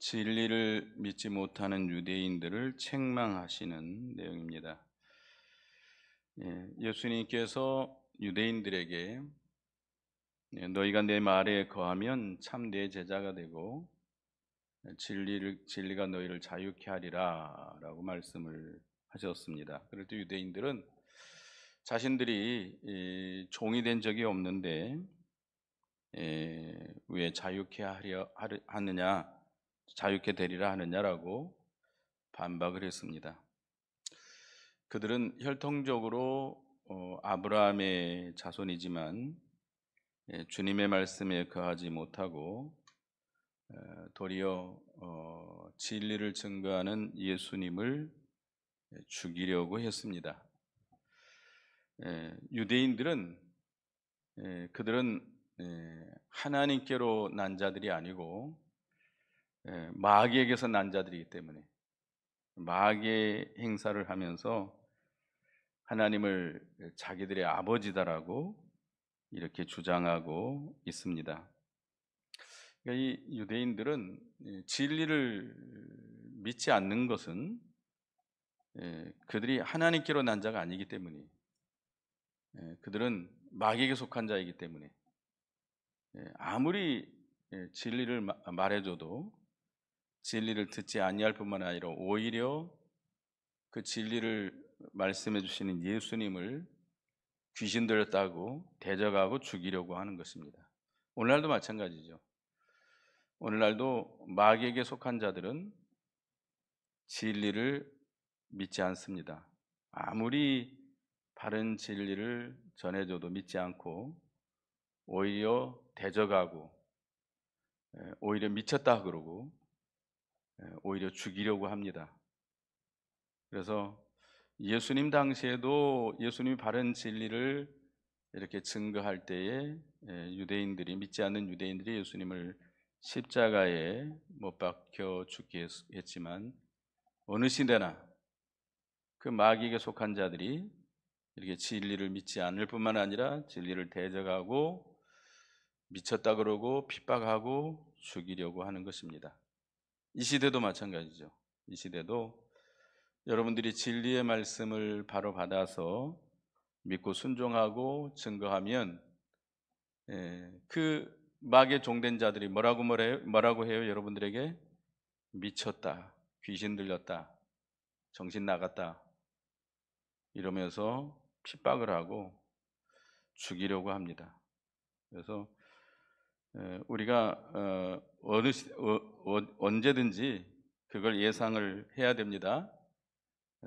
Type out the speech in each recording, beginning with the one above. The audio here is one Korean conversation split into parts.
진리를 믿지 못하는 유대인들을 책망하시는 내용입니다. 예수님께서 유대인들에게 너희가 내 말에 거하면 참 내 제자가 되고 진리가 너희를 자유케 하리라 라고 말씀을 하셨습니다. 그럴 때 유대인들은 자신들이 종이 된 적이 없는데 왜 자유케 되리라 하느냐라고 반박을 했습니다. 그들은 혈통적으로 아브라함의 자손이지만 주님의 말씀에 거하지 못하고 도리어 진리를 증거하는 예수님을 죽이려고 했습니다. 유대인들은 그들은 하나님께로 난 자들이 아니고 마귀에게서 난 자들이기 때문에 마귀의 행사를 하면서 하나님을 자기들의 아버지다라고 이렇게 주장하고 있습니다. 그러니까 이 유대인들은 진리를 믿지 않는 것은 그들이 하나님께로 난 자가 아니기 때문에 그들은 마귀에게 속한 자이기 때문에 아무리 진리를 말해줘도 진리를 듣지 아니할 뿐만 아니라 오히려 그 진리를 말씀해 주시는 예수님을 귀신 들렸다고 대적하고 죽이려고 하는 것입니다. 오늘날도 마찬가지죠. 오늘날도 마귀에게 속한 자들은 진리를 믿지 않습니다. 아무리 바른 진리를 전해줘도 믿지 않고 오히려 대적하고 오히려 미쳤다 그러고 오히려 죽이려고 합니다. 그래서 예수님 당시에도 예수님이 바른 진리를 이렇게 증거할 때에 유대인들이 믿지 않는 유대인들이 예수님을 십자가에 못 박혀 죽게 했지만 어느 시대나 그 마귀에게 속한 자들이 이렇게 진리를 믿지 않을 뿐만 아니라 진리를 대적하고 미쳤다 그러고 핍박하고 죽이려고 하는 것입니다. 이 시대도 마찬가지죠. 이 시대도 여러분들이 진리의 말씀을 바로 받아서 믿고 순종하고 증거하면 그 마귀의 종된 자들이 뭐라고 해요? 여러분들에게 미쳤다, 귀신 들렸다, 정신 나갔다 이러면서 핍박을 하고 죽이려고 합니다. 그래서 우리가 언제든지 그걸 예상을 해야 됩니다.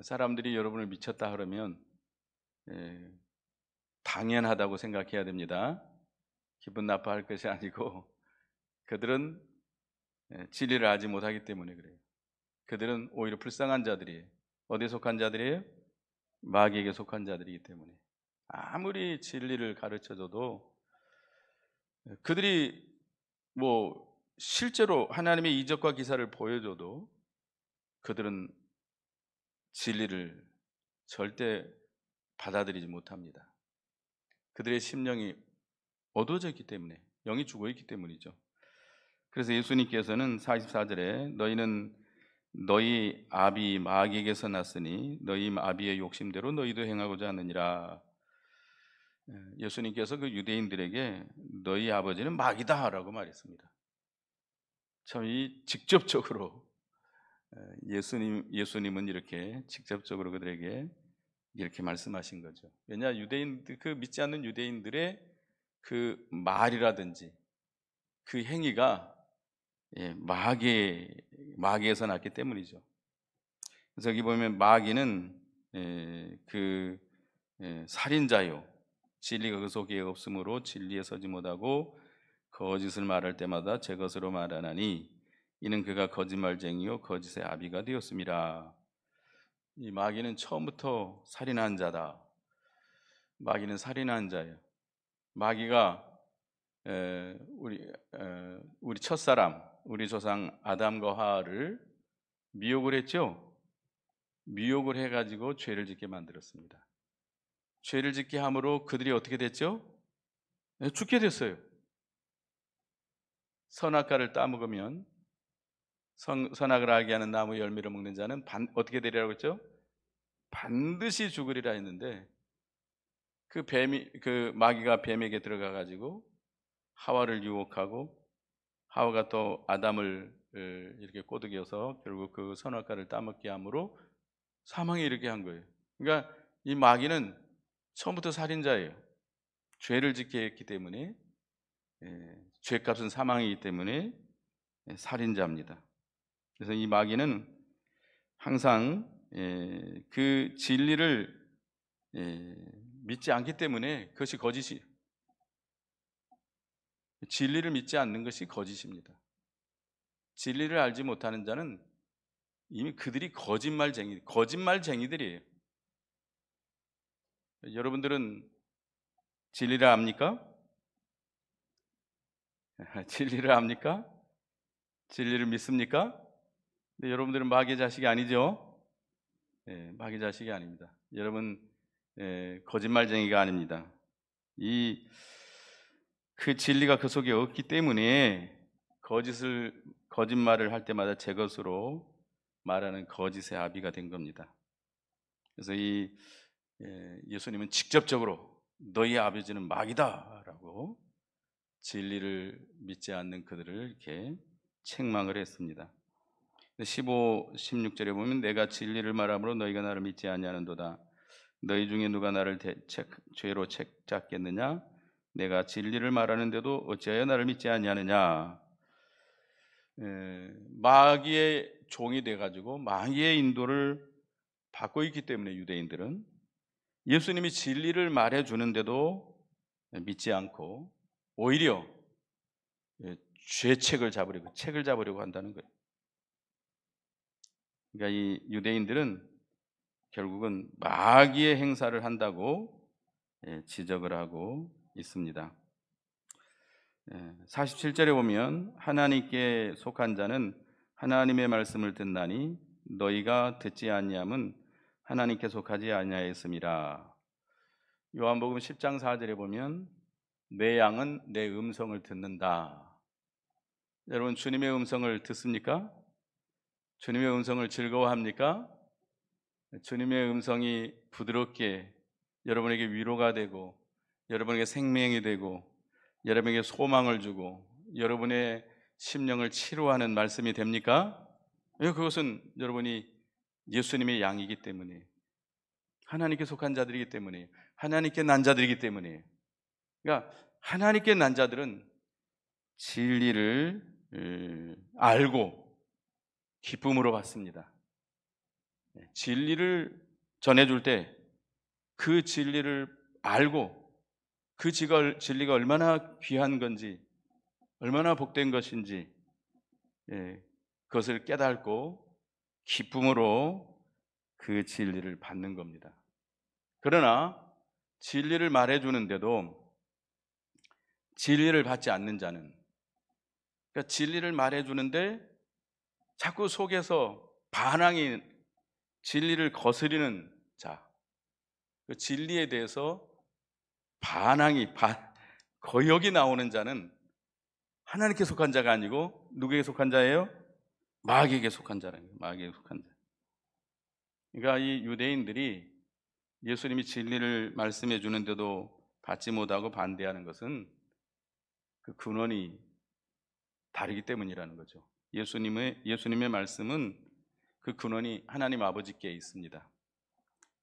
사람들이 여러분을 미쳤다 그러면 당연하다고 생각해야 됩니다. 기분 나빠할 것이 아니고 그들은 진리를 알지 못하기 때문에 그래요. 그들은 오히려 불쌍한 자들이에요. 어디에 속한 자들이에요? 마귀에게 속한 자들이기 때문에 아무리 진리를 가르쳐줘도 그들이 뭐 실제로 하나님의 이적과 기사를 보여줘도 그들은 진리를 절대 받아들이지 못합니다. 그들의 심령이 어두워졌기 때문에, 영이 죽어있기 때문이죠. 그래서 예수님께서는 44절에 너희는 너희 아비 마귀에게서 났으니 너희 아비의 욕심대로 너희도 행하고자 하느니라. 예수님께서 그 유대인들에게 너희 아버지는 마귀다 라고 말했습니다. 참 직접적으로 예수님은 이렇게 직접적으로 그들에게 이렇게 말씀하신 거죠. 왜냐 그 믿지 않는 유대인들의 그 말이라든지 그 행위가 마귀에서 났기 때문이죠. 그래서 여기 보면 마귀는 살인자요 진리가 그 속에 없으므로 진리에 서지 못하고 거짓을 말할 때마다 제 것으로 말하나니 이는 그가 거짓말쟁이요 거짓의 아비가 되었습니다. 이 마귀는 처음부터 살인한 자다. 마귀는 살인한 자예요. 마귀가 우리 첫사람, 우리 조상 아담과 하와를 미혹을 했죠. 미혹을 해가지고 죄를 짓게 만들었습니다. 죄를 짓게 함으로 그들이 어떻게 됐죠? 죽게 됐어요. 선악과를 따먹으면 선악을 알게 하는 나무 열매를 먹는 자는 어떻게 되리라고 했죠? 반드시 죽으리라 했는데, 그 마귀가 뱀에게 들어가 가지고 하와를 유혹하고, 하와가 또 아담을 이렇게 꼬드겨서 결국 그 선악과를 따먹게 함으로 사망에 이르게 한 거예요. 그러니까 이 마귀는 처음부터 살인자예요. 죄를 짓게 했기 때문에, 죄값은 사망이기 때문에 살인자입니다. 그래서 이 마귀는 항상 그 진리를 믿지 않기 때문에 그것이 거짓이, 진리를 믿지 않는 것이 거짓입니다. 진리를 알지 못하는 자는 이미 그들이 거짓말쟁이들이에요. 여러분들은 진리를 압니까? 진리를 압니까? 진리를 믿습니까? 근데 여러분들은 마귀의 자식이 아니죠? 마귀 자식이 아닙니다. 여러분, 거짓말쟁이가 아닙니다. 그 진리가 그 속에 없기 때문에 거짓말을 할 때마다 제 것으로 말하는 거짓의 아비가 된 겁니다. 그래서 예수님은 직접적으로 너희 아버지는 마귀다라고 진리를 믿지 않는 그들을 이렇게 책망을 했습니다. 15, 16절에 보면 내가 진리를 말함으로 너희가 나를 믿지 아니하는도다. 너희 중에 누가 나를 죄로 책잡겠느냐? 내가 진리를 말하는데도 어찌하여 나를 믿지 아니하느냐? 마귀의 종이 돼가지고 마귀의 인도를 받고 있기 때문에 유대인들은 예수님이 진리를 말해주는데도 믿지 않고 오히려 책을 잡으려고 한다는 거예요. 그러니까 이 유대인들은 결국은 마귀의 행사를 한다고 지적을 하고 있습니다. 47절에 보면 하나님께 속한 자는 하나님의 말씀을 듣나니 너희가 듣지 아니함은 하나님께 속하지 아니하였음이라. 요한복음 10장 4절에 보면 내 양은 내 음성을 듣는다. 여러분, 주님의 음성을 듣습니까? 주님의 음성을 즐거워합니까? 주님의 음성이 부드럽게 여러분에게 위로가 되고 여러분에게 생명이 되고 여러분에게 소망을 주고 여러분의 심령을 치료하는 말씀이 됩니까? 그것은 여러분이 예수님의 양이기 때문에, 하나님께 속한 자들이기 때문에, 하나님께 난 자들이기 때문에. 그러니까 하나님께 난 자들은 진리를 알고 기쁨으로 받습니다. 진리를 전해줄 때 그 진리를 알고 그 진리가 얼마나 귀한 건지, 얼마나 복된 것인지 그것을 깨닫고 기쁨으로 그 진리를 받는 겁니다. 그러나 진리를 말해주는데도 진리를 받지 않는 자는, 그러니까 진리를 말해주는데 자꾸 속에서 반항이, 진리를 거스리는 자, 그 진리에 대해서 거역이 나오는 자는 하나님께 속한 자가 아니고 누구에게 속한 자예요? 마귀에게 속한 자라는 거예요. 마귀에게 속한 자. 그러니까 이 유대인들이 예수님이 진리를 말씀해 주는데도 받지 못하고 반대하는 것은 그 근원이 다르기 때문이라는 거죠. 예수님의 말씀은 그 근원이 하나님 아버지께 있습니다.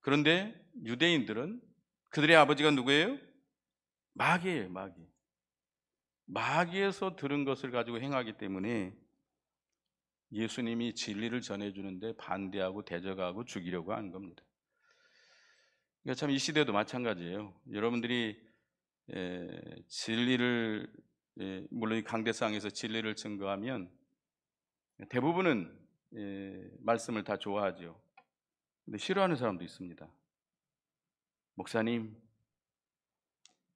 그런데 유대인들은 그들의 아버지가 누구예요? 마귀예요, 마귀. 마귀에서 들은 것을 가지고 행하기 때문에 예수님이 진리를 전해주는데 반대하고 대적하고 죽이려고 하는 겁니다. 그러니까 참 이 시대도 마찬가지예요. 여러분들이 진리를, 물론 이 강대상에서 진리를 증거하면 대부분은 말씀을 다 좋아하죠. 근데 싫어하는 사람도 있습니다. 목사님,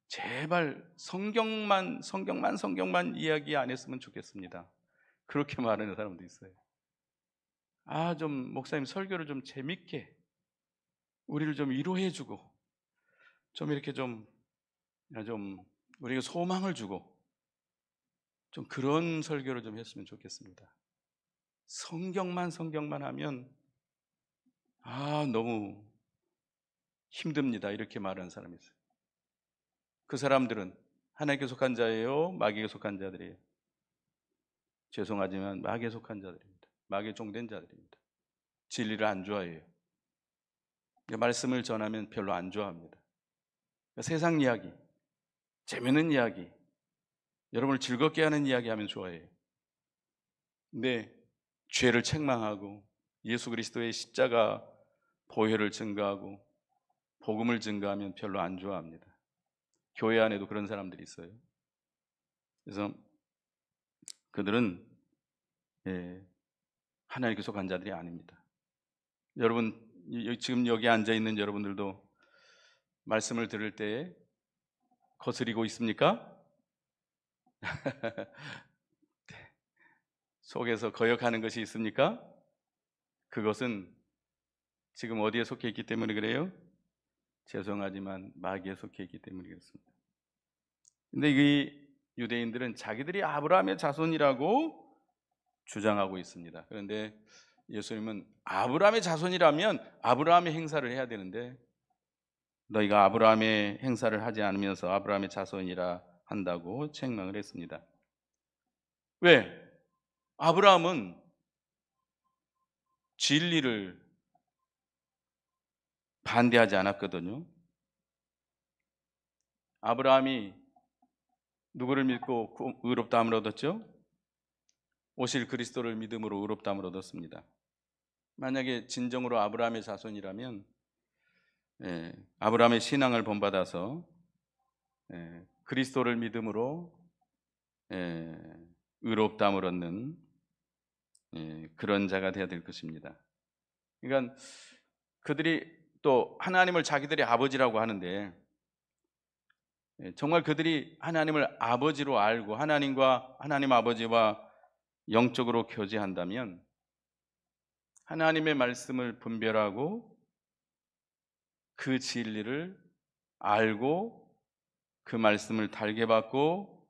제발 성경만 이야기 안 했으면 좋겠습니다. 그렇게 말하는 사람도 있어요. 좀 목사님 설교를 좀 재밌게, 우리를 좀 위로해주고, 좀 이렇게 좀 우리에게 소망을 주고, 좀 그런 설교를 좀 했으면 좋겠습니다. 성경만 하면 너무 힘듭니다. 이렇게 말하는 사람이 있어요. 그 사람들은 하나님께 속한 자예요? 마귀에 속한 자들이에요? 죄송하지만 마귀에 속한 자들입니다. 마귀에 종된 자들입니다. 진리를 안 좋아해요. 말씀을 전하면 별로 안 좋아합니다. 세상 이야기, 재미있는 이야기, 여러분을 즐겁게 하는 이야기 하면 좋아해요. 근데 죄를 책망하고 예수 그리스도의 십자가 보혈을 증거하고 복음을 증거하면 별로 안 좋아합니다. 교회 안에도 그런 사람들이 있어요. 그래서 그들은 하나님께 속한 자들이 아닙니다. 여러분, 지금 여기 앉아 있는 여러분들도 말씀을 들을 때 거스리고 있습니까? 속에서 거역하는 것이 있습니까? 그것은 지금 어디에 속해 있기 때문에 그래요? 죄송하지만 마귀에 속해 있기 때문에 그렇습니다. 근데 이 유대인들은 자기들이 아브라함의 자손이라고 주장하고 있습니다. 그런데 예수님은 아브라함의 자손이라면 아브라함의 행사를 해야 되는데 너희가 아브라함의 행사를 하지 않으면서 아브라함의 자손이라 한다고 책망을 했습니다. 왜? 아브라함은 진리를 반대하지 않았거든요. 아브라함이 누구를 믿고 의롭다함을 얻었죠? 오실 그리스도를 믿음으로 의롭다함을 얻었습니다. 만약에 진정으로 아브라함의 자손이라면 아브라함의 신앙을 본받아서 그리스도를 믿음으로 의롭다함을 얻는 그런 자가 되어야 될 것입니다. 그러니까 그들이 또 하나님을 자기들이 아버지라고 하는데 정말 그들이 하나님을 아버지로 알고 하나님 아버지와 영적으로 교제한다면 하나님의 말씀을 분별하고 그 진리를 알고 그 말씀을 달게 받고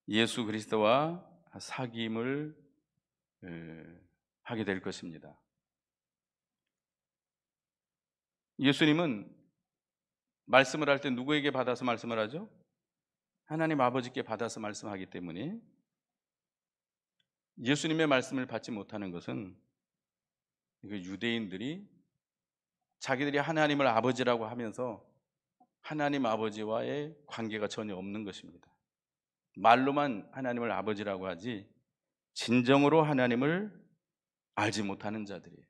예수 그리스도와 사귐을 하게 될 것입니다. 예수님은 말씀을 할 때 누구에게 받아서 말씀을 하죠? 하나님 아버지께 받아서 말씀하기 때문에 예수님의 말씀을 받지 못하는 것은 유대인들이 자기들이 하나님을 아버지라고 하면서 하나님 아버지와의 관계가 전혀 없는 것입니다. 말로만 하나님을 아버지라고 하지 진정으로 하나님을 알지 못하는 자들이에요.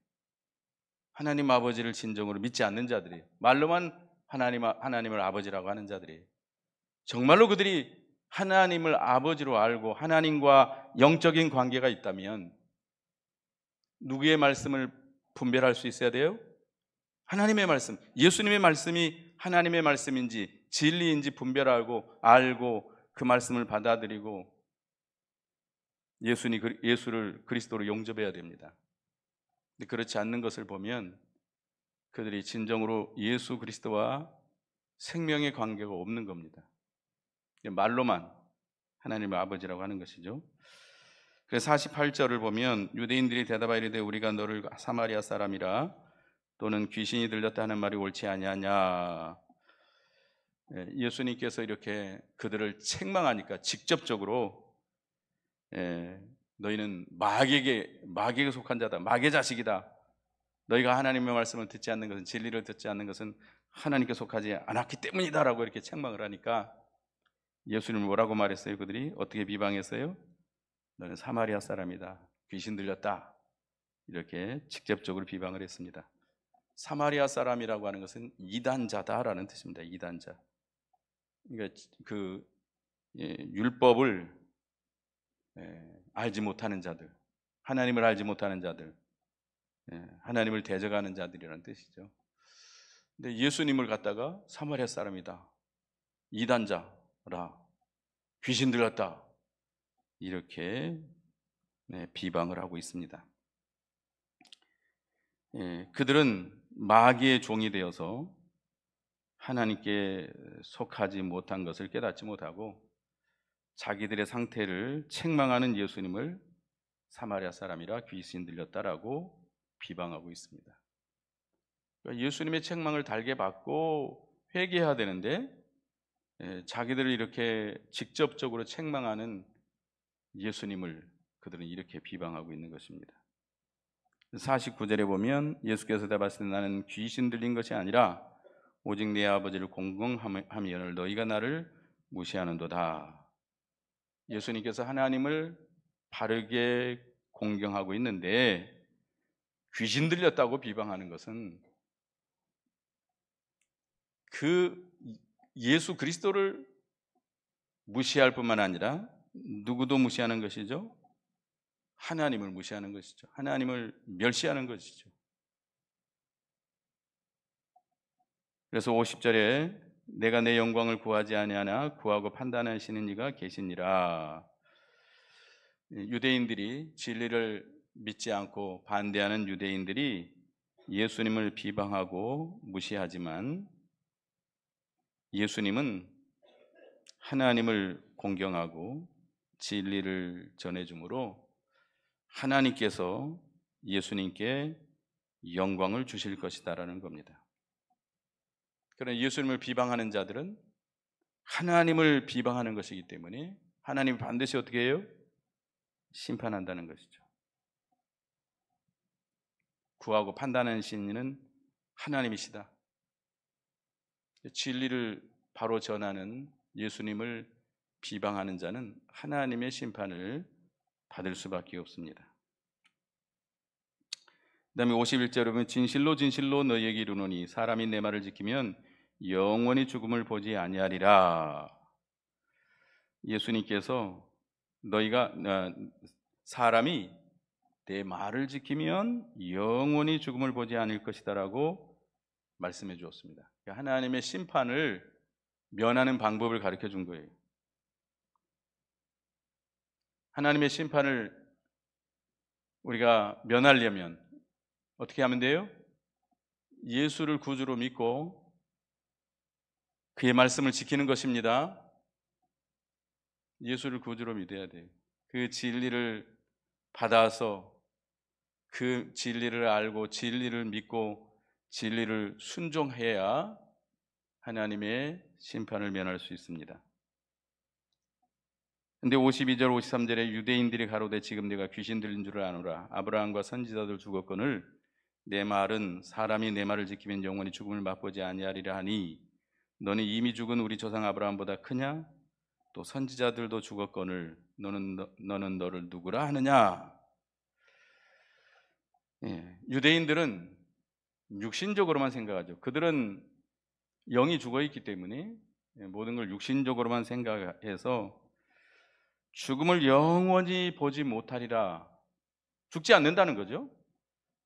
하나님 아버지를 진정으로 믿지 않는 자들이에요. 말로만 하나님을 아버지라고 하는 자들이에요. 정말로 그들이 하나님을 아버지로 알고 하나님과 영적인 관계가 있다면 누구의 말씀을 분별할 수 있어야 돼요? 하나님의 말씀, 예수님의 말씀이 하나님의 말씀인지 진리인지 분별하고 알고 그 말씀을 받아들이고 예수를 그리스도로 용접해야 됩니다. 근데 그렇지 않는 것을 보면 그들이 진정으로 예수 그리스도와 생명의 관계가 없는 겁니다. 말로만 하나님의 아버지라고 하는 것이죠. 그래서 48절을 보면 유대인들이 대답하여 이르되 우리가 너를 사마리아 사람이라 또는 귀신이 들렸다 하는 말이 옳지 아니하냐. 예수님께서 이렇게 그들을 책망하니까 직접적으로 너희는 마귀에게 속한 자다, 마귀의 자식이다. 너희가 하나님의 말씀을 듣지 않는 것은, 진리를 듣지 않는 것은 하나님께 속하지 않았기 때문이다 라고 이렇게 책망을 하니까 예수님은 뭐라고 말했어요? 그들이 어떻게 비방했어요? 너는 사마리아 사람이다, 귀신 들렸다, 이렇게 직접적으로 비방을 했습니다. 사마리아 사람이라고 하는 것은 이단자다라는 뜻입니다. 이단자. 그러니까 율법을 알지 못하는 자들, 하나님을 알지 못하는 자들, 하나님을 대적하는 자들이라는 뜻이죠. 근데 예수님을 갖다가 사마리아 사람이다, 이단자라, 귀신 들렸다, 이렇게 비방을 하고 있습니다. 그들은 마귀의 종이 되어서 하나님께 속하지 못한 것을 깨닫지 못하고 자기들의 상태를 책망하는 예수님을 사마리아 사람이라 귀신 들렸다라고 비방하고 있습니다. 그러니까 예수님의 책망을 달게 받고 회개해야 되는데 자기들을 이렇게 직접적으로 책망하는 예수님을 그들은 이렇게 비방하고 있는 것입니다. 49절에 보면 예수께서 대답하시되 나는 귀신 들린 것이 아니라 오직 내 아버지를 공경함이여를 너희가 나를 무시하는도다. 예수님께서 하나님을 바르게 공경하고 있는데 귀신 들렸다고 비방하는 것은 그 예수 그리스도를 무시할 뿐만 아니라 누구도 무시하는 것이죠? 하나님을 무시하는 것이죠. 하나님을 멸시하는 것이죠. 그래서 50절에 내가 내 영광을 구하지 아니하나 구하고 판단하시는 이가 계시니라. 유대인들이 진리를 믿지 않고 반대하는 유대인들이 예수님을 비방하고 무시하지만 예수님은 하나님을 공경하고 진리를 전해주므로 하나님께서 예수님께 영광을 주실 것이다라는 겁니다. 그러나 예수님을 비방하는 자들은 하나님을 비방하는 것이기 때문에 하나님이 반드시 어떻게 해요? 심판한다는 것이죠. 구하고 판단하는 신은 하나님이시다. 진리를 바로 전하는 예수님을 비방하는 자는 하나님의 심판을 받을 수밖에 없습니다. 그 다음에 51절에 보면 진실로 진실로 너희에게 이르노니 사람이 내 말을 지키면 영원히 죽음을 보지 아니하리라. 예수님께서 너희가 사람이 내 말을 지키면 영원히 죽음을 보지 않을 것이다라고 말씀해 주었습니다. 하나님의 심판을 면하는 방법을 가르쳐 준 거예요. 하나님의 심판을 우리가 면하려면 어떻게 하면 돼요? 예수를 구주로 믿고 그의 말씀을 지키는 것입니다. 예수를 구주로 믿어야 돼요. 그 진리를 받아서 그 진리를 알고 진리를 믿고 진리를 순종해야 하나님의 심판을 면할 수 있습니다. 근데 52절 53절에 유대인들이 가로되 지금 네가 귀신 들린 줄을 아노라. 아브라함과 선지자들 죽었거늘 내 말은 사람이 내 말을 지키면 영원히 죽음을 맛보지 아니하리라 하니 너는 이미 죽은 우리 조상 아브라함보다 크냐? 또 선지자들도 죽었거늘 너는 너를 누구라 하느냐? 유대인들은 육신적으로만 생각하죠. 그들은 영이 죽어 있기 때문에 모든 걸 육신적으로만 생각해서 죽음을 영원히 보지 못하리라. 죽지 않는다는 거죠.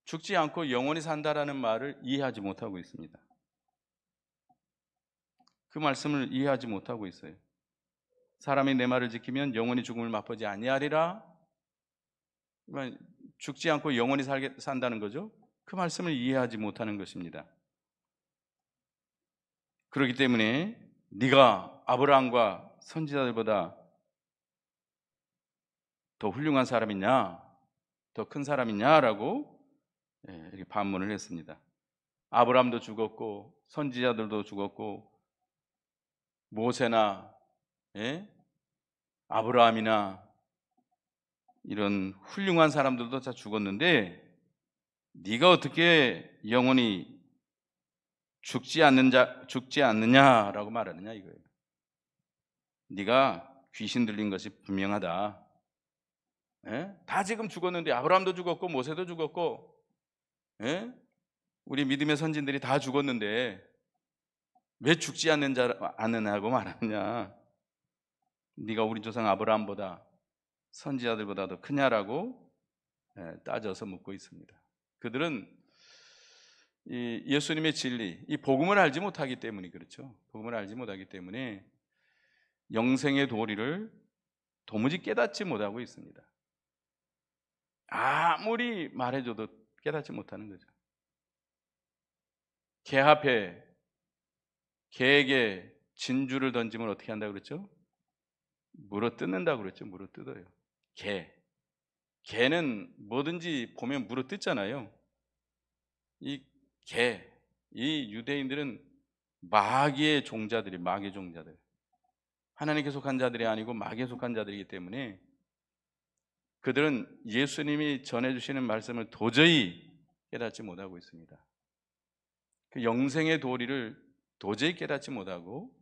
죽지 않고 영원히 산다라는 말을 이해하지 못하고 있습니다. 그 말씀을 이해하지 못하고 있어요. 사람이 내 말을 지키면 영원히 죽음을 맛보지 아니하리라. 죽지 않고 영원히 산다는 거죠. 그 말씀을 이해하지 못하는 것입니다. 그렇기 때문에 네가 아브라함과 선지자들보다 더 훌륭한 사람이냐, 더 큰 사람이냐라고 이렇게 반문을 했습니다. 아브라함도 죽었고 선지자들도 죽었고 모세나 아브라함이나 이런 훌륭한 사람들도 다 죽었는데 네가 어떻게 영원히 죽지 않느냐라고 말하느냐 이거예요. 네가 귀신 들린 것이 분명하다. 다 지금 죽었는데 아브라함도 죽었고 모세도 죽었고 우리 믿음의 선진들이 다 죽었는데 왜 죽지 않느냐고 말하느냐. 네가 우리 조상 아브라함보다 선지자들보다 더 크냐라고 따져서 묻고 있습니다. 그들은 이 예수님의 진리, 이 복음을 알지 못하기 때문에 그렇죠. 복음을 알지 못하기 때문에 영생의 도리를 도무지 깨닫지 못하고 있습니다. 아무리 말해줘도 깨닫지 못하는 거죠. 개 앞에 개에게 진주를 던지면 어떻게 한다고 그랬죠? 물어 뜯는다고 그랬죠. 물어 뜯어요. 개. 개는 뭐든지 보면 물어뜯잖아요. 이 개, 이 유대인들은 마귀의 종자들이, 마귀의 종자들. 하나님께 속한 자들이 아니고 마귀에 속한 자들이기 때문에 그들은 예수님이 전해주시는 말씀을 도저히 깨닫지 못하고 있습니다. 그 영생의 도리를 도저히 깨닫지 못하고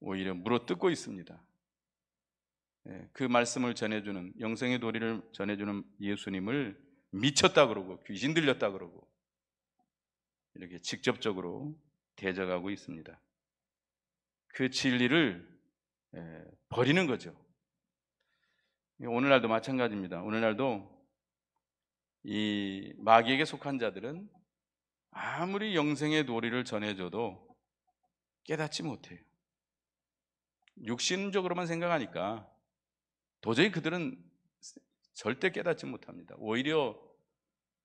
오히려 물어뜯고 있습니다. 그 말씀을 전해주는, 영생의 도리를 전해주는 예수님을 미쳤다 그러고 귀신 들렸다 그러고 이렇게 직접적으로 대적하고 있습니다. 그 진리를 버리는 거죠. 오늘날도 마찬가지입니다. 오늘날도 이 마귀에게 속한 자들은 아무리 영생의 도리를 전해줘도 깨닫지 못해요. 육신적으로만 생각하니까 도저히 그들은 절대 깨닫지 못합니다. 오히려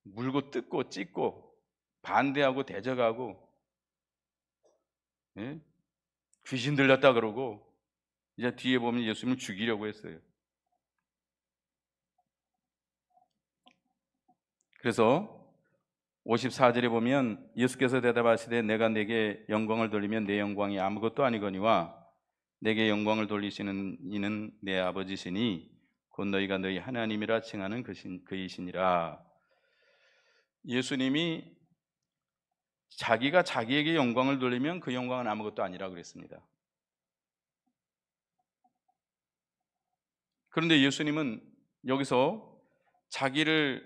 물고 뜯고 찢고 반대하고 대적하고, 귀신 들렸다 그러고, 이제 뒤에 보면 예수님을 죽이려고 했어요. 그래서 54절에 보면 예수께서 대답하시되 내가 내게 영광을 돌리면 내 영광이 아무것도 아니거니와 내게 영광을 돌리시는 이는 내 아버지시니 곧 너희가 너희 하나님이라 칭하는 그이시니라. 예수님이 자기가 자기에게 영광을 돌리면 그 영광은 아무것도 아니라 그랬습니다. 그런데 예수님은 여기서 자기의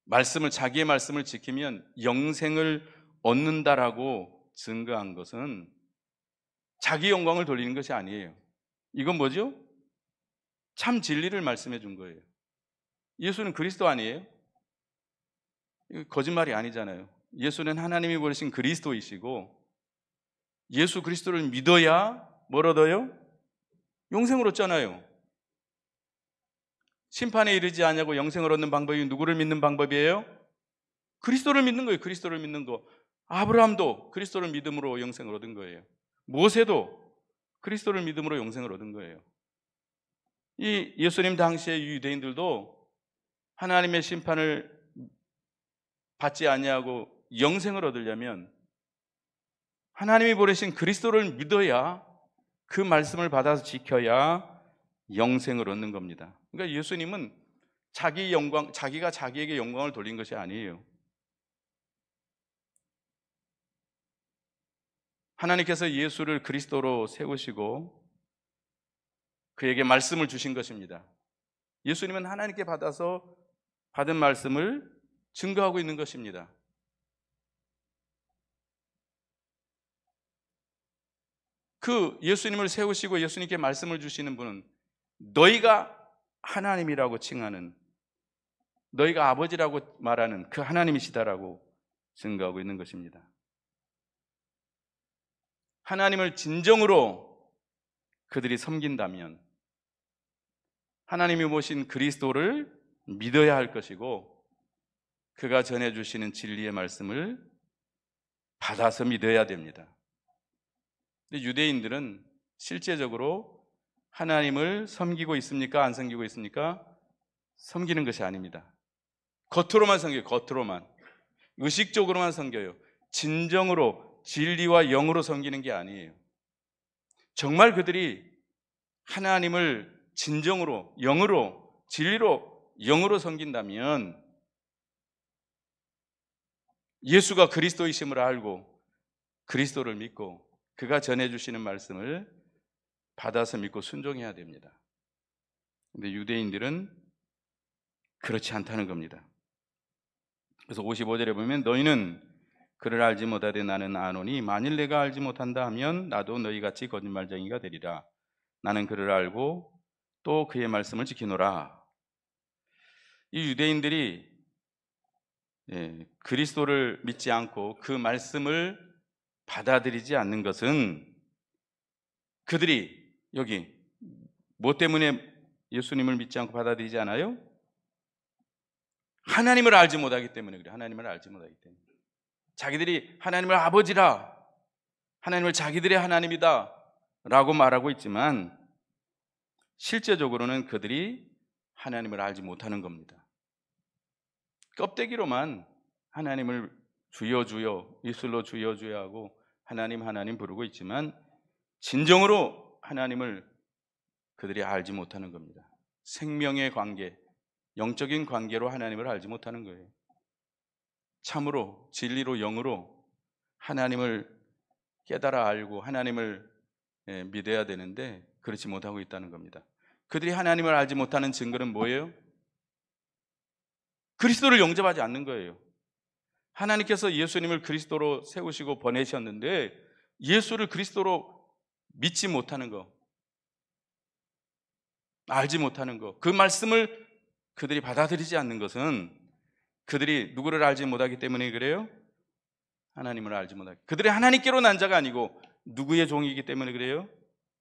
말씀을 지키면 영생을 얻는다라고 증거한 것은 자기 영광을 돌리는 것이 아니에요. 이건 뭐죠? 참 진리를 말씀해 준 거예요. 예수는 그리스도 아니에요? 이거 거짓말이 아니잖아요. 예수는 하나님이 보내신 그리스도이시고 예수 그리스도를 믿어야 뭘 얻어요? 영생을 얻잖아요. 심판에 이르지 않냐고 영생을 얻는 방법이 누구를 믿는 방법이에요? 그리스도를 믿는 거예요. 그리스도를 믿는 거. 아브라함도 그리스도를 믿음으로 영생을 얻은 거예요. 모세도 그리스도를 믿음으로 영생을 얻은 거예요. 이 예수님 당시의 유대인들도 하나님의 심판을 받지 아니하고 영생을 얻으려면 하나님이 보내신 그리스도를 믿어야, 그 말씀을 받아서 지켜야 영생을 얻는 겁니다. 그러니까 예수님은 자기가 자기에게 영광을 돌린 것이 아니에요. 하나님께서 예수를 그리스도로 세우시고 그에게 말씀을 주신 것입니다. 예수님은 하나님께 받은 말씀을 증거하고 있는 것입니다. 그 예수님을 세우시고 예수님께 말씀을 주시는 분은 너희가 하나님이라고 칭하는, 너희가 아버지라고 말하는 그 하나님이시다라고 증거하고 있는 것입니다. 하나님을 진정으로 그들이 섬긴다면 하나님이 모신 그리스도를 믿어야 할 것이고 그가 전해주시는 진리의 말씀을 받아서 믿어야 됩니다. 근데 유대인들은 실제적으로 하나님을 섬기고 있습니까? 안 섬기고 있습니까? 섬기는 것이 아닙니다. 겉으로만 섬겨요. 겉으로만. 의식적으로만 섬겨요. 진정으로 진리와 영으로 섬기는 게 아니에요. 정말 그들이 하나님을 진정으로, 영으로, 진리로, 영으로 섬긴다면 예수가 그리스도이심을 알고 그리스도를 믿고 그가 전해주시는 말씀을 받아서 믿고 순종해야 됩니다. 그런데 유대인들은 그렇지 않다는 겁니다. 그래서 55절에 보면 너희는 그를 알지 못하되 나는 아노니 만일 내가 알지 못한다 하면 나도 너희같이 거짓말쟁이가 되리라. 나는 그를 알고 또 그의 말씀을 지키노라. 이 유대인들이 그리스도를 믿지 않고 그 말씀을 받아들이지 않는 것은 그들이 여기 뭐 때문에 예수님을 믿지 않고 받아들이지 않아요? 하나님을 알지 못하기 때문에 그래요. 하나님을 알지 못하기 때문에. 자기들이 하나님을 아버지라, 하나님을 자기들의 하나님이다 라고 말하고 있지만 실제적으로는 그들이 하나님을 알지 못하는 겁니다. 껍데기로만 하나님을 주여 주여, 입술로 주여 주여 하고 하나님 하나님 부르고 있지만 진정으로 하나님을 그들이 알지 못하는 겁니다. 생명의 관계, 영적인 관계로 하나님을 알지 못하는 거예요. 참으로 진리로 영으로 하나님을 깨달아 알고 하나님을 믿어야 되는데 그렇지 못하고 있다는 겁니다. 그들이 하나님을 알지 못하는 증거는 뭐예요? 그리스도를 영접하지 않는 거예요. 하나님께서 예수님을 그리스도로 세우시고 보내셨는데 예수를 그리스도로 믿지 못하는 거, 알지 못하는 거, 그 말씀을 그들이 받아들이지 않는 것은 그들이 누구를 알지 못하기 때문에 그래요? 하나님을 알지 못하기. 그들이 하나님께로 난 자가 아니고 누구의 종이기 때문에 그래요?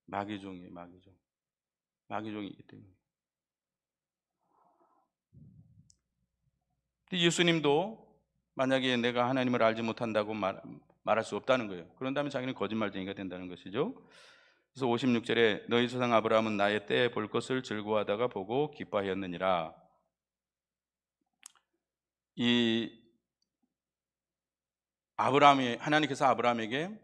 마귀의 종이에요. 마귀의 종이기 때문에. 예수님도 만약에 내가 하나님을 알지 못한다고 말할 수 없다는 거예요. 그런다면 자기는 거짓말쟁이가 된다는 것이죠. 그래서 56절에 너희 조상 아브라함은 나의 때에 볼 것을 즐거워하다가 보고 기뻐하였느니라. 이 하나님께서 아브라함에게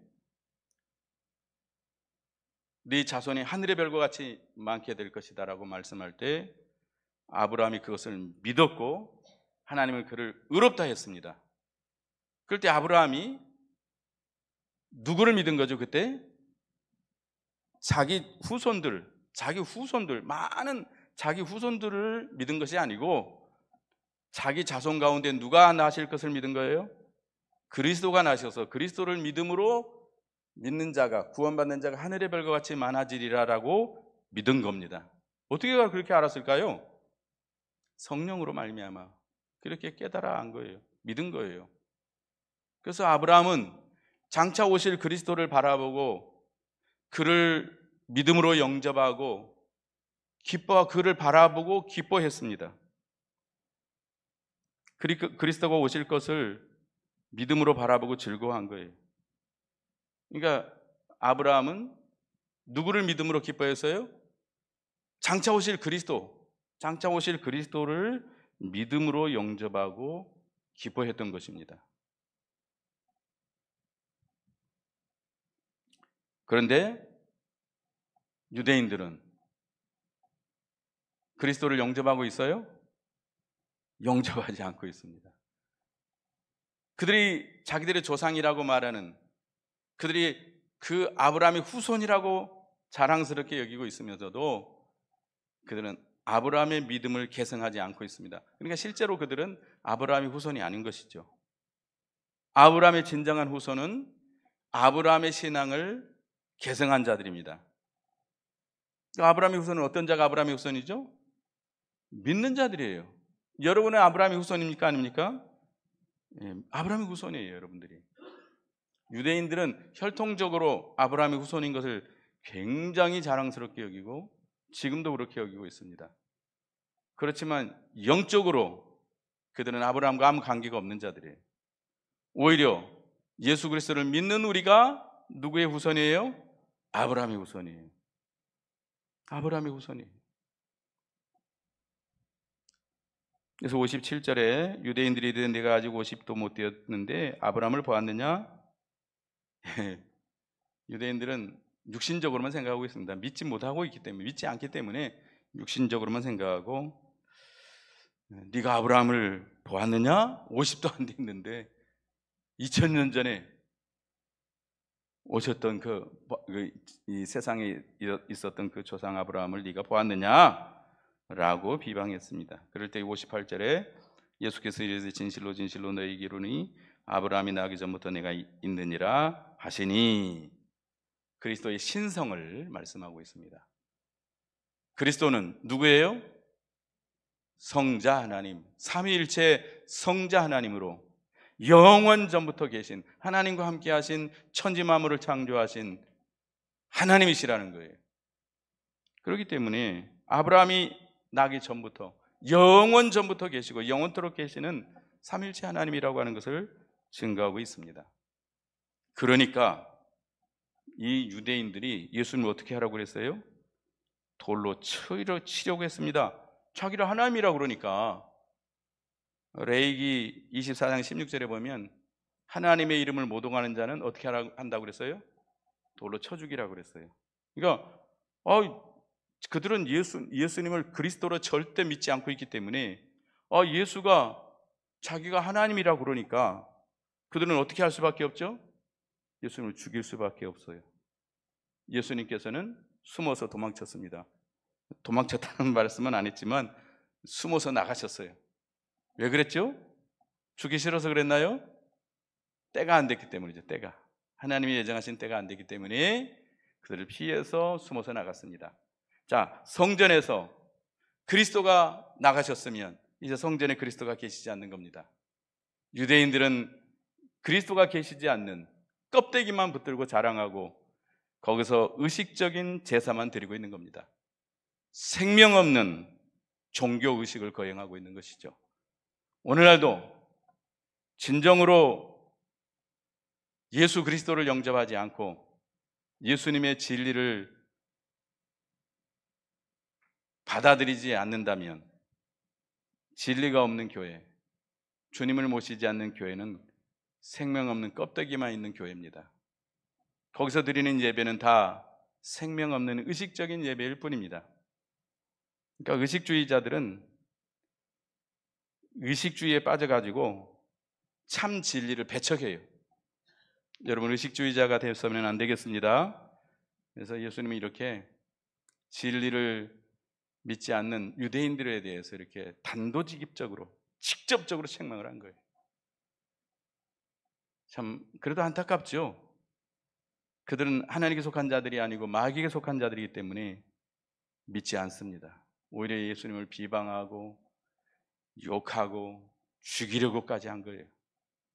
네 자손이 하늘의 별과 같이 많게 될 것이다 라고 말씀할 때 아브라함이 그것을 믿었고 하나님은 그를 의롭다 했습니다. 그럴 때 아브라함이 누구를 믿은 거죠? 그때 자기 후손들, 많은 자기 후손들을 믿은 것이 아니고 자기 자손 가운데 누가 나실 것을 믿은 거예요? 그리스도가 나셔서 그리스도를 믿음으로 믿는 자가, 구원받는 자가 하늘의 별과 같이 많아지리라라고 믿은 겁니다. 어떻게 그렇게 알았을까요? 성령으로 말미암아 그렇게 깨달아 안 거예요. 믿은 거예요. 그래서 아브라함은 장차 오실 그리스도를 바라보고 그를 믿음으로 영접하고 그를 바라보고 기뻐했습니다. 그리스도가 오실 것을 믿음으로 바라보고 즐거워한 거예요. 그러니까 아브라함은 누구를 믿음으로 기뻐했어요? 장차 오실 그리스도를 믿음으로 영접하고 기뻐했던 것입니다. 그런데 유대인들은 그리스도를 영접하고 있어요? 영접하지 않고 있습니다. 그들이 자기들의 조상이라고 말하는, 그들이 그 아브라함의 후손이라고 자랑스럽게 여기고 있으면서도 그들은 아브라함의 믿음을 계승하지 않고 있습니다. 그러니까 실제로 그들은 아브라함의 후손이 아닌 것이죠. 아브라함의 진정한 후손은 아브라함의 신앙을 계승한 자들입니다. 아브라함의 후손은 어떤 자가 아브라함의 후손이죠? 믿는 자들이에요. 여러분은 아브라함의 후손입니까? 아닙니까? 아브라함의 후손이에요, 여러분들이. 유대인들은 혈통적으로 아브라함의 후손인 것을 굉장히 자랑스럽게 여기고 지금도 그렇게 여기고 있습니다. 그렇지만 영적으로 그들은 아브라함과 아무 관계가 없는 자들이에요. 오히려 예수 그리스도를 믿는 우리가 누구의 후손이에요? 아브라함의 후손이에요. 아브라함의 후손이에요. 그래서 57절에 유대인들이 이르되 내가 아직 50도 못 되었는데 아브라함을 보았느냐? 유대인들은 육신적으로만 생각하고 있습니다. 믿지 않기 때문에 육신적으로만 생각하고 네가 아브라함을 보았느냐? 50도 안 됐는데 2000년 전에 오셨던 이 세상에 있었던 그 조상 아브라함을 네가 보았느냐? 라고 비방했습니다. 그럴 때 58절에 예수께서 이르시되 진실로 진실로 너희에게 이르노니 아브라함이 나기 전부터 내가 있느니라 하시니, 그리스도의 신성을 말씀하고 있습니다. 그리스도는 누구예요? 성자 하나님, 삼위일체 성자 하나님으로 영원 전부터 계신, 하나님과 함께 하신, 천지 만물을 창조하신 하나님이시라는 거예요. 그렇기 때문에 아브라함이 나기 전부터, 영원 전부터 계시고 영원토록 계시는 삼위일체 하나님이라고 하는 것을 증거하고 있습니다. 그러니까 이 유대인들이 예수님을 어떻게 하라고 그랬어요? 돌로 치려고 했습니다. 자기를 하나님이라고 그러니까 레위기 24장 16절에 보면 하나님의 이름을 모독하는 자는 어떻게 한다고 그랬어요? 돌로 쳐 죽이라고 그랬어요. 그러니까 그들은 예수님을 그리스도로 절대 믿지 않고 있기 때문에 예수가 자기가 하나님이라고 그러니까 그들은 어떻게 할 수밖에 없죠? 예수님을 죽일 수밖에 없어요. 예수님께서는 숨어서 도망쳤습니다. 도망쳤다는 말씀은 안 했지만 숨어서 나가셨어요. 왜 그랬죠? 죽기 싫어서 그랬나요? 때가 안 됐기 때문이죠. 때가 하나님이 예정하신 때가 안 됐기 때문에 그들을 피해서 숨어서 나갔습니다. 자, 성전에서 그리스도가 나가셨으면 이제 성전에 그리스도가 계시지 않는 겁니다. 유대인들은 그리스도가 계시지 않는 껍데기만 붙들고 자랑하고 거기서 의식적인 제사만 드리고 있는 겁니다. 생명 없는 종교 의식을 거행하고 있는 것이죠. 오늘날도 진정으로 예수 그리스도를 영접하지 않고 예수님의 진리를 받아들이지 않는다면 진리가 없는 교회, 주님을 모시지 않는 교회는 생명 없는 껍데기만 있는 교회입니다. 거기서 드리는 예배는 다 생명 없는 의식적인 예배일 뿐입니다. 그러니까 의식주의자들은 의식주의에 빠져가지고 참 진리를 배척해요. 여러분 의식주의자가 되어서는 안 되겠습니다. 그래서 예수님이 이렇게 진리를 믿지 않는 유대인들에 대해서 이렇게 단도직입적으로 직접적으로 책망을 한 거예요. 참 그래도 안타깝죠. 그들은 하나님께 속한 자들이 아니고 마귀에게 속한 자들이기 때문에 믿지 않습니다. 오히려 예수님을 비방하고 욕하고 죽이려고까지 한 거예요.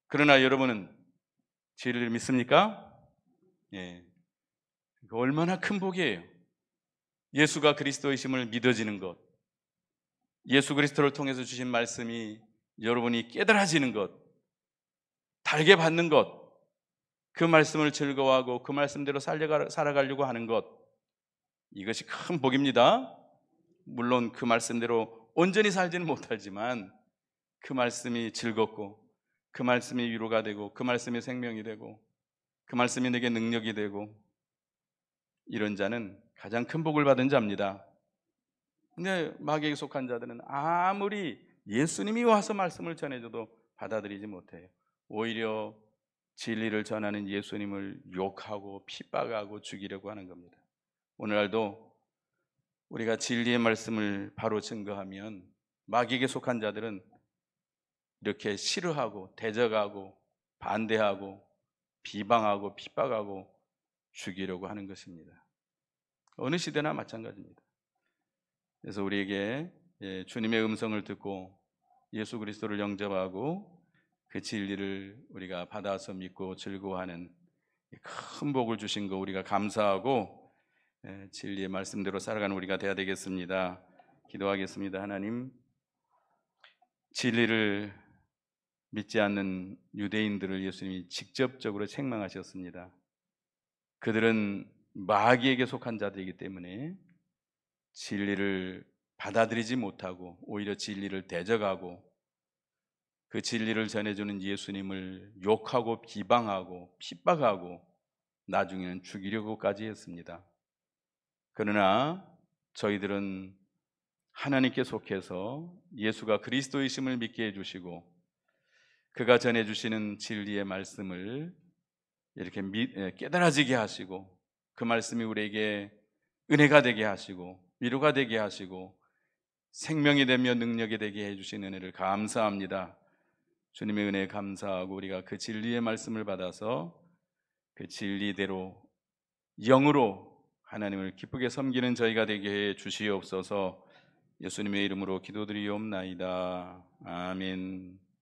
그러나 여러분은 진리를 믿습니까? 예. 얼마나 큰 복이에요. 예수가 그리스도이심을 믿어지는 것, 예수 그리스도를 통해서 주신 말씀이 여러분이 깨달아지는 것, 달게 받는 것, 그 말씀을 즐거워하고 그 말씀대로 살아가려고 하는 것, 이것이 큰 복입니다. 물론 그 말씀대로 온전히 살지는 못하지만 그 말씀이 즐겁고 그 말씀이 위로가 되고 그 말씀이 생명이 되고 그 말씀이 내게 능력이 되고 이런 자는 가장 큰 복을 받은 자입니다. 근데 마귀에게 속한 자들은 아무리 예수님이 와서 말씀을 전해줘도 받아들이지 못해요. 오히려 진리를 전하는 예수님을 욕하고 핍박하고 죽이려고 하는 겁니다. 오늘날도 우리가 진리의 말씀을 바로 증거하면 마귀에게 속한 자들은 이렇게 싫어하고 대적하고 반대하고 비방하고 핍박하고 죽이려고 하는 것입니다. 어느 시대나 마찬가지입니다. 그래서 우리에게 주님의 음성을 듣고 예수 그리스도를 영접하고 그 진리를 우리가 받아서 믿고 즐거워하는 큰 복을 주신 거 우리가 감사하고 진리의 말씀대로 살아가는 우리가 되어야 되겠습니다. 기도하겠습니다. 하나님, 진리를 믿지 않는 유대인들을 예수님이 직접적으로 책망하셨습니다. 그들은 마귀에게 속한 자들이기 때문에 진리를 받아들이지 못하고 오히려 진리를 대적하고 그 진리를 전해주는 예수님을 욕하고 비방하고 핍박하고 나중에는 죽이려고까지 했습니다. 그러나 저희들은 하나님께 속해서 예수가 그리스도이심을 믿게 해주시고 그가 전해주시는 진리의 말씀을 이렇게 깨달아지게 하시고 그 말씀이 우리에게 은혜가 되게 하시고 위로가 되게 하시고 생명이 되며 능력이 되게 해주신 은혜를 감사합니다. 주님의 은혜에 감사하고 우리가 그 진리의 말씀을 받아서 그 진리대로 영으로 하나님을 기쁘게 섬기는 저희가 되게 해 주시옵소서. 예수님의 이름으로 기도드리옵나이다. 아멘.